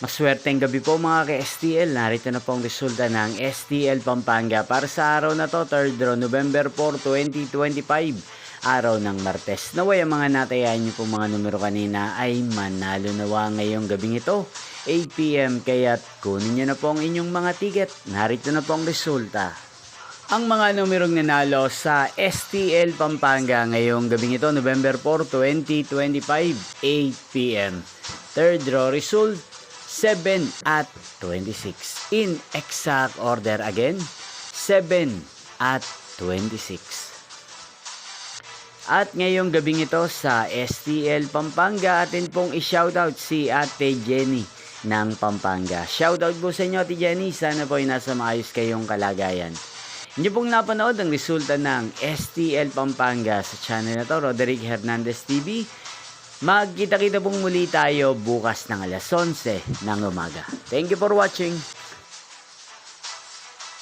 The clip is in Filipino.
Maswerteng gabi po mga ka-STL. Narito na po ang resulta ng STL Pampanga para sa araw na to, 3rd November 4, 2025. Araw ng Martes. Naway ang mga natayan niyo po mga numero kanina ay manalo nawa ngayong gabing ito, 8 PM. Kaya't kunin niyo na po ang inyong mga ticket. Narito na po ang resulta. Ang mga numerong nanalo sa STL Pampanga ngayong gabing ito, November 4, 2025, 8 PM. Third draw result, 7 at 26. In exact order again, 7 at 26. At ngayong gabing ito sa STL Pampanga, atin pong i-shoutout si Ate Jenny ng Pampanga. Shoutout po sa inyo, Ate Jenny. Sana po ay nasa maayos kayong kalagayan. Hindi pong napanood ang resulta ng STL Pampanga sa channel na to, Roderick Hernandez TV. Magkita-kita pong muli tayo bukas ng alas 11 ng umaga. Thank you for watching.